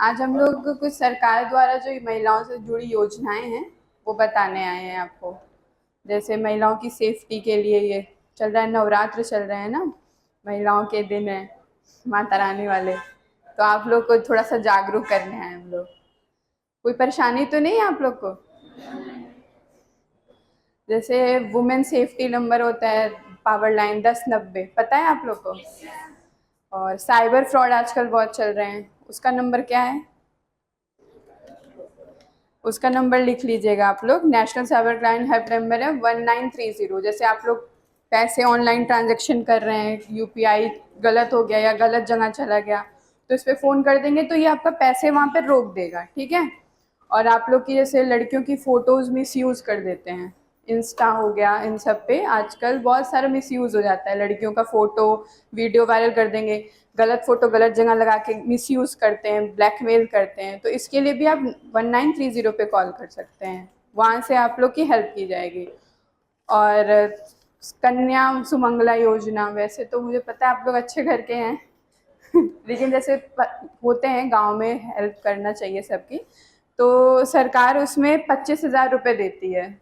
आज हम लोग कुछ सरकार द्वारा जो महिलाओं से जुड़ी योजनाएं हैं वो बताने आए हैं आपको। जैसे महिलाओं की सेफ्टी के लिए ये चल रहा है, नवरात्र चल रहे हैं ना, महिलाओं के दिन है माता रानी वाले, तो आप लोग को थोड़ा सा जागरूक करने हैं हम लोग। कोई परेशानी तो नहीं है आप लोग को? जैसे वुमेन सेफ्टी नंबर होता है, पावर लाइन 1090, पता है आप लोग को? और साइबर फ्रॉड आजकल बहुत चल रहे हैं, उसका नंबर क्या है? उसका नंबर लिख लीजिएगा आप लोग। National cyber crime help number है 1930। जैसे आप लोग पैसे ऑनलाइन ट्रांजेक्शन कर रहे हैं, यूपीआई गलत हो गया या गलत जगह चला गया, तो इस पर फ़ोन कर देंगे तो ये आपका पैसे वहाँ पर रोक देगा, ठीक है। और आप लोग की जैसे लड़कियों की फ़ोटोज़ मिस यूज़ कर देते हैं, इंस्टा हो गया, इन सब पे आजकल बहुत सारा मिस यूज़ हो जाता है। लड़कियों का फ़ोटो वीडियो वायरल कर देंगे, गलत फ़ोटो गलत जगह लगा के मिस यूज़ करते हैं, ब्लैकमेल करते हैं, तो इसके लिए भी आप 1930 पे कॉल कर सकते हैं, वहाँ से आप लोग की हेल्प की जाएगी। और कन्या सुमंगला योजना, वैसे तो मुझे पता है आप लोग अच्छे घर के हैं लेकिन जैसे होते हैं गांव में, हेल्प करना चाहिए सबकी, तो सरकार उसमें 25,000 रुपये देती है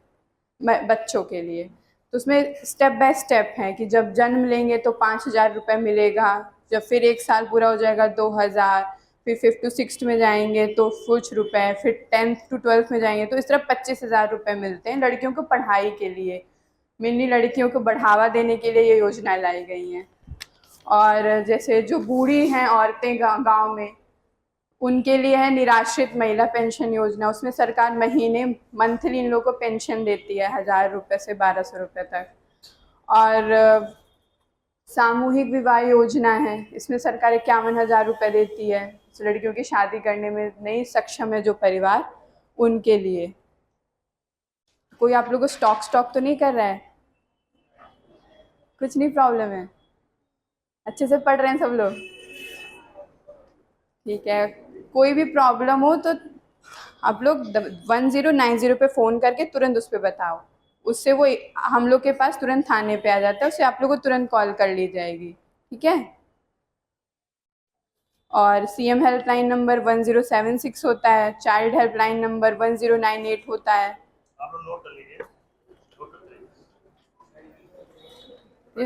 बच्चों के लिए। तो उसमें स्टेप बाय स्टेप है कि जब जन्म लेंगे तो 5,000 रुपये मिलेगा, जब फिर 1 साल पूरा हो जाएगा 2,000, फिर 5th to 6th में जाएंगे तो कुछ रुपए, फिर 10th to 12th में जाएंगे तो इस तरह 25,000 रुपये मिलते हैं लड़कियों को पढ़ाई के लिए। मेनली लड़कियों को बढ़ावा देने के लिए ये योजनाएं लाई गई हैं। और जैसे जो बूढ़ी हैं औरतें गांव में, उनके लिए है निराश्रित महिला पेंशन योजना। उसमें सरकार महीने मंथली इन लोगों को पेंशन देती है 1,000 रुपये से 1,200 रुपये तक। और सामूहिक विवाह योजना है, इसमें सरकार 51,000 रुपये देती है लड़कियों की शादी करने में नहीं सक्षम है जो परिवार, उनके लिए। कोई आप लोग को स्टॉक स्टॉक तो नहीं कर रहा है? कुछ नहीं प्रॉब्लम है? अच्छे से पढ़ रहे हैं सब लोग? ठीक है। कोई भी प्रॉब्लम हो तो आप लोग 1090 पे फ़ोन करके तुरंत उस पर बताओ, उससे वो हम लोग के पास तुरंत थाने पे आ जाता है, उससे आप लोग को तुरंत कॉल कर ली जाएगी, ठीक है। और सीएम हेल्पलाइन नंबर 1076 होता है, चाइल्ड हेल्पलाइन नंबर 1098 होता है। आप लोग नोट कर लीजिए, नोट कर लीजिए,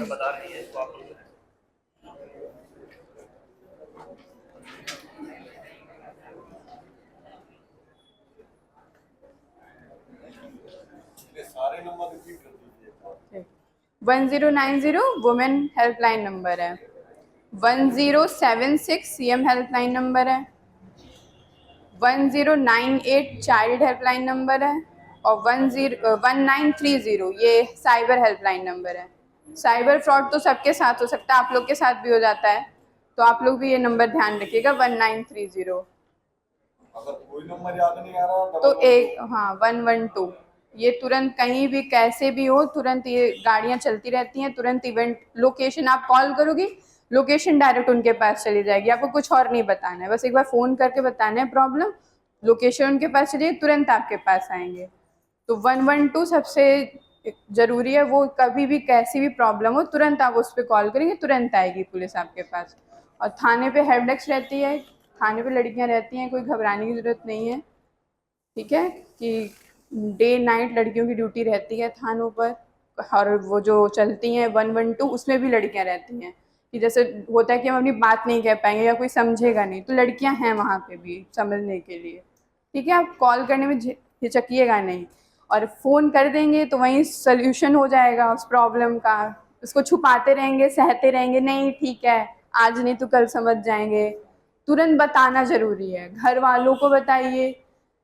बता रही है तो आप लोग सारे नंबर रिपीट कर दीजिए। 1090 वुमेन हेल्पलाइन नंबर है, 1076 सीएम हेल्पलाइन नंबर है, 1098 चाइल्ड हेल्पलाइन नंबर है, और 1930 ये साइबर हेल्पलाइन नंबर है। साइबर फ्रॉड तो सबके साथ हो सकता है, आप लोग के साथ भी हो जाता है, तो आप लोग भी ये नंबर ध्यान रखिएगा 1930। अगर कोई नंबर याद नहीं आ रहा तो एक, हाँ, 112, ये तुरंत कहीं भी कैसे भी हो, तुरंत ये गाड़ियाँ चलती रहती हैं, तुरंत इवेंट लोकेशन आप कॉल करोगी, लोकेशन डायरेक्ट उनके पास चली जाएगी। आपको कुछ और नहीं बताना है, बस एक बार फ़ोन करके बताना है प्रॉब्लम, लोकेशन उनके पास चलिए, तुरंत आपके पास आएंगे। तो 112 सबसे ज़रूरी है, वो कभी भी कैसी भी प्रॉब्लम हो तुरंत आप उस पर कॉल करेंगे, तुरंत आएगी पुलिस आपके पास। और थाने पे हेल्प डेस्क रहती है, थाने पे लड़कियां रहती हैं, कोई घबराने की ज़रूरत नहीं है, ठीक है। कि डे नाइट लड़कियों की ड्यूटी रहती है थानों पर। और वो जो चलती हैं 112, उसमें भी लड़कियां रहती हैं, कि जैसे होता है कि हम अपनी बात नहीं कह पाएंगे या कोई समझेगा नहीं, तो लड़कियां हैं वहाँ पे भी समझने के लिए, ठीक है। आप कॉल करने में हिचकिएगा नहीं, और फ़ोन कर देंगे तो वहीं सल्यूशन हो जाएगा उस प्रॉब्लम का। उसको छुपाते रहेंगे, सहते रहेंगे, नहीं ठीक है आज नहीं तो कल समझ जाएंगे, तुरंत बताना ज़रूरी है। घर वालों को बताइए,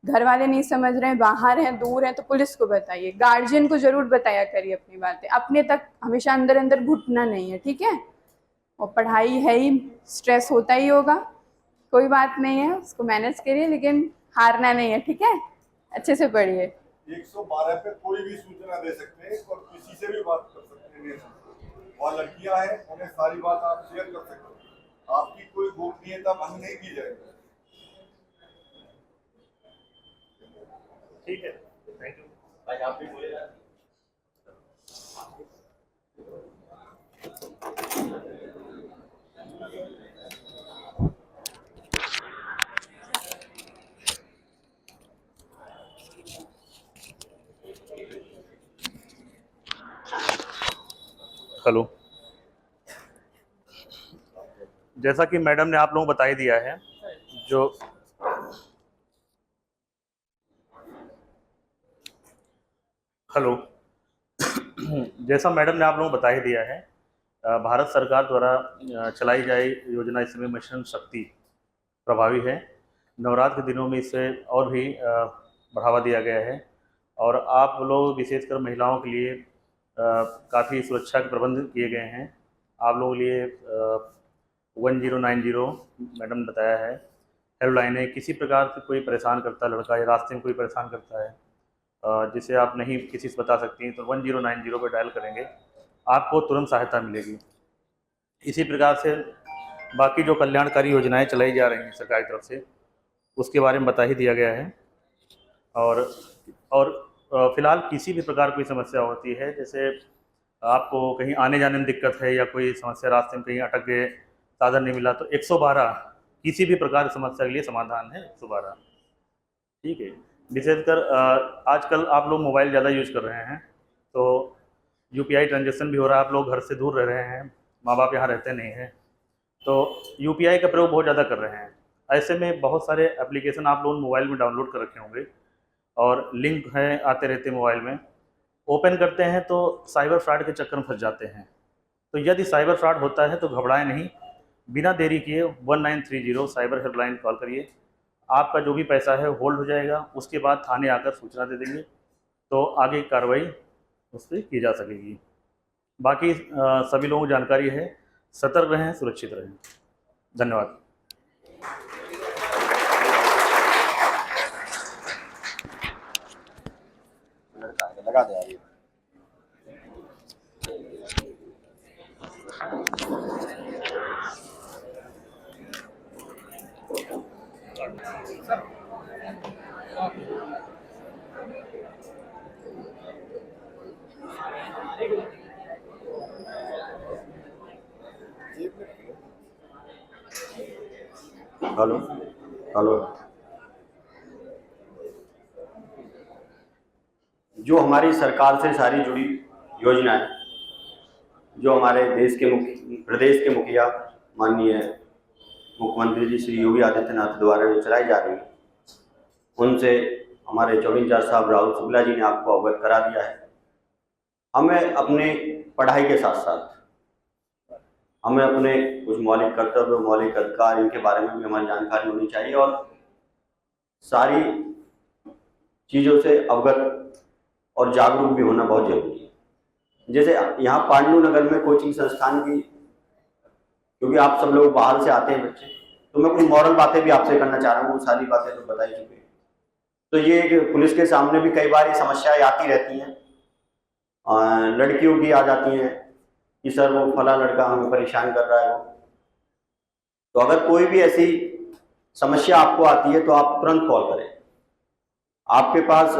घर वाले नहीं समझ रहे हैं, बाहर हैं, दूर हैं, तो पुलिस को बताइए, गार्जियन को ज़रूर बताया करिए अपनी बातें, अपने तक हमेशा अंदर अंदर घुटना नहीं है, ठीक है। और पढ़ाई है ही, स्ट्रेस होता ही होगा, कोई बात नहीं है, उसको मैनेज करिए, लेकिन हारना नहीं है, ठीक है। अच्छे से पढ़िए। 112 पे कोई भी सूचना दे सकते हैं और किसी से भी बात कर सकते हैं, और लड़कियां हैं उन्हें सारी बात आप शेयर कर सकते हैं, आपकी कोई गोपनीयता भंग नहीं की जाएगी, ठीक है। थैंक यू भाई, आप भी बोलिए। हेलो, जैसा कि मैडम ने आप लोगों को बता ही दिया है, जो हेलो जैसा मैडम ने आप लोगों को बता ही दिया है, भारत सरकार द्वारा चलाई जाए योजना इस समय मिशन शक्ति प्रभावी है। नवरात्र के दिनों में इसे और भी बढ़ावा दिया गया है और आप लोग विशेषकर महिलाओं के लिए काफ़ी सुरक्षा के प्रबंध किए गए हैं। आप लोगों के लिए 1090 मैडम ने बताया है हेल्पलाइन है। किसी प्रकार से कोई परेशान करता है लड़का या रास्ते में कोई परेशान करता है जिसे आप नहीं किसी से बता सकती हैं, तो 1090 पर डायल करेंगे, आपको तुरंत सहायता मिलेगी। इसी प्रकार से बाकी जो कल्याणकारी योजनाएं चलाई जा रही हैं सरकार की तरफ से, उसके बारे में बता ही दिया गया है। और फिलहाल किसी भी प्रकार कोई समस्या होती है, जैसे आपको कहीं आने जाने में दिक्कत है या कोई समस्या रास्ते में कहीं अटक गए, साधन नहीं मिला, तो 112 किसी भी प्रकार की समस्या के लिए समाधान है 112। ठीक है। विशेषकर आजकल आप लोग मोबाइल ज़्यादा यूज कर रहे हैं, तो यूपीआई ट्रांजेक्शन भी हो रहा है, आप लोग घर से दूर रह रहे हैं, माँ बाप यहाँ रहते नहीं हैं, तो यूपीआई का प्रयोग बहुत ज़्यादा कर रहे हैं। ऐसे में बहुत सारे एप्लीकेशन आप लोग मोबाइल में डाउनलोड कर रखे होंगे और लिंक हैं आते रहते मोबाइल में, ओपन करते हैं तो साइबर फ्रॉड के चक्कर में फंस जाते हैं। तो यदि साइबर फ्रॉड होता है तो घबराएं नहीं, बिना देरी किए 1930 साइबर हेल्पलाइन कॉल करिए। आपका जो भी पैसा है होल्ड हो जाएगा, उसके बाद थाने आकर सूचना दे देंगे, तो आगे की कार्रवाई उस पर की जा सकेगी। बाकी सभी लोगों को जानकारी है, सतर्क रहें, सुरक्षित रहें। धन्यवाद। लगा दे यार। हेलो हेलो, जो हमारी सरकार से सारी जुड़ी योजनाएं, जो हमारे देश के प्रदेश के मुखिया माननीय मुख्यमंत्री जी श्री योगी आदित्यनाथ द्वारा जो चलाई जा रही है, उनसे हमारे चौकीदार साहब राहुल शुक्ला जी ने आपको अवगत करा दिया है। हमें अपने पढ़ाई के साथ साथ हमें अपने कुछ मौलिक कर्तव्य, मौलिक अधिकार, इनके बारे में भी हमारी जानकारी होनी चाहिए और सारी चीज़ों से अवगत और जागरूक भी होना बहुत जरूरी है। जैसे यहाँ पांडु नगर में कोचिंग संस्थान की, क्योंकि आप सब लोग बाहर से आते हैं बच्चे, तो मैं कुछ मॉरल बातें भी आपसे करना चाह रहा हूँ। सारी बातें तो बता ही चुके हैं। तो ये पुलिस के सामने भी कई बार ये समस्याएं आती रहती हैं, लड़कियों की आ जाती हैं कि सर वो फला लड़का हमें परेशान कर रहा है। तो अगर कोई भी ऐसी समस्या आपको आती है तो आप तुरंत कॉल करें। आपके पास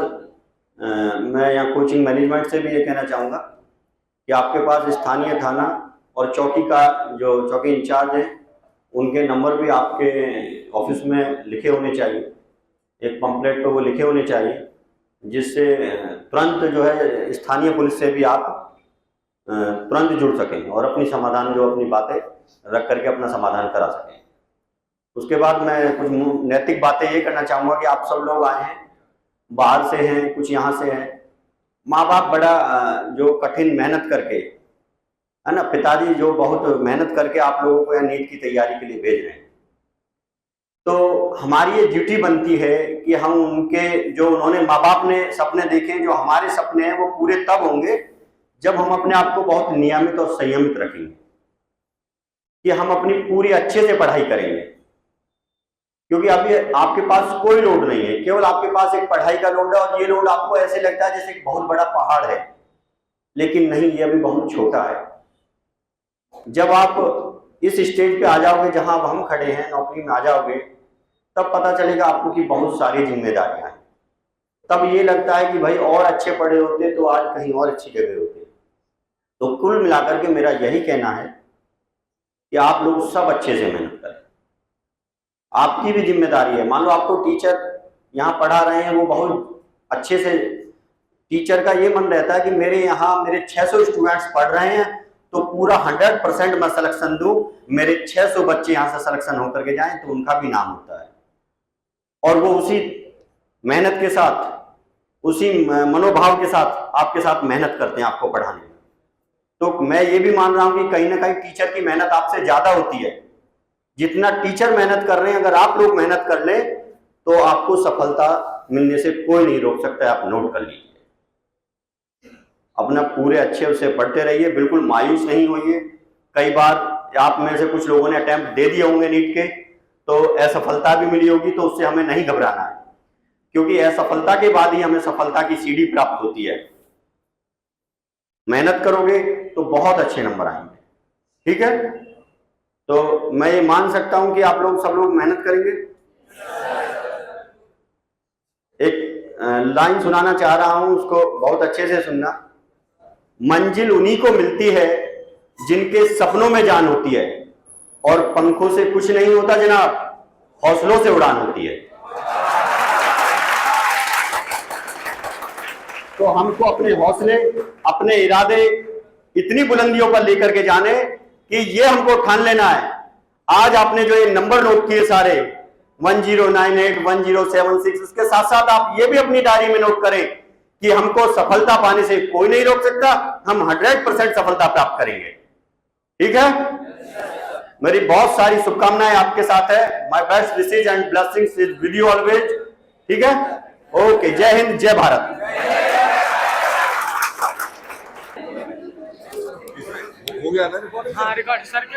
मैं यहाँ कोचिंग मैनेजमेंट से भी ये कहना चाहूँगा कि आपके पास स्थानीय थाना और चौकी का जो चौकी इंचार्ज है, उनके नंबर भी आपके ऑफिस में लिखे होने चाहिए, एक पंपलेट पे वो लिखे होने चाहिए, जिससे तुरंत जो है स्थानीय पुलिस से भी आप तुरंत जुड़ सकें और अपनी समाधान जो अपनी बातें रख करके अपना समाधान करा सकें। उसके बाद मैं कुछ नैतिक बातें ये करना चाहूँगा कि आप सब लोग आए हैं, बाहर से हैं, कुछ यहाँ से हैं, माँ बाप बड़ा जो कठिन मेहनत करके, है ना, पिताजी जो बहुत मेहनत करके आप लोगों को यहाँ नीट की तैयारी के लिए भेज रहे हैं, तो हमारी ये ड्यूटी बनती है कि हम उनके जो उन्होंने माँ बाप ने सपने देखे, जो हमारे सपने हैं, वो पूरे तब होंगे जब हम अपने आप को बहुत नियमित और संयमित रखेंगे, कि हम अपनी पूरी अच्छे से पढ़ाई करेंगे। क्योंकि अभी आपके पास कोई लोड नहीं है, केवल आपके पास एक पढ़ाई का लोड है, और ये लोड आपको ऐसे लगता है जैसे एक बहुत बड़ा पहाड़ है, लेकिन नहीं, ये अभी बहुत छोटा है। जब आप इस स्टेज पे आ जाओगे जहां हम खड़े हैं, नौकरी में आ जाओगे, तब पता चलेगा आपको कि बहुत सारी जिम्मेदारियां हैं। तब ये लगता है कि भाई और अच्छे पढ़े होते तो आज कहीं और अच्छी जगह होते। तो कुल मिलाकर के मेरा यही कहना है कि आप लोग सब अच्छे से मेहनत करें। आपकी भी जिम्मेदारी है। मान लो आपको टीचर यहाँ पढ़ा रहे हैं, वो बहुत अच्छे से, टीचर का ये मन रहता है कि मेरे यहाँ मेरे 600 स्टूडेंट्स पढ़ रहे हैं तो पूरा 100% मैं सिलेक्शन दूं, मेरे 600 बच्चे यहां से सिलेक्शन होकर के जाएं तो उनका भी नाम होता है। और वो उसी मेहनत के साथ, उसी मनोभाव के साथ आपके साथ मेहनत करते हैं आपको पढ़ाने में। तो मैं ये भी मान रहा हूं कि कहीं ना कहीं टीचर की मेहनत आपसे ज्यादा होती है। जितना टीचर मेहनत कर रहे हैं, अगर आप लोग मेहनत कर लें तो आपको सफलता मिलने से कोई नहीं रोक सकता है। आप नोट कर लीजिए। अपना पूरे अच्छे से पढ़ते रहिए, बिल्कुल मायूस नहीं होइए। कई बार आप में से कुछ लोगों ने अटेम्प्ट दे दिए होंगे नीट के, तो असफलता भी मिली होगी, तो उससे हमें नहीं घबराना है, क्योंकि असफलता के बाद ही हमें सफलता की सीढ़ी प्राप्त होती है। मेहनत करोगे तो बहुत अच्छे नंबर आएंगे। ठीक है, तो मैं ये मान सकता हूं कि आप लोग सब लोग मेहनत करेंगे। एक लाइन सुनाना चाह रहा हूं, उसको बहुत अच्छे से सुनना। मंजिल उन्हीं को मिलती है जिनके सपनों में जान होती है, और पंखों से कुछ नहीं होता जनाब, हौसलों से उड़ान होती है। तो हमको अपने हौसले, अपने इरादे इतनी बुलंदियों पर लेकर के जाने कि ये हमको ठान लेना है। आज आपने जो ये नंबर नोट किए सारे 1098 1076, उसके साथ साथ आप ये भी अपनी डायरी में नोट करें कि हमको सफलता पाने से कोई नहीं रोक सकता, हम 100% सफलता प्राप्त करेंगे। ठीक है, मेरी बहुत सारी शुभकामनाएं आपके साथ है। My best wishes and blessings is with you always. ठीक है, ओके, जय हिंद, जय भारत। हो गया ना रिकॉर्ड? हाँ रिकॉर्ड सर के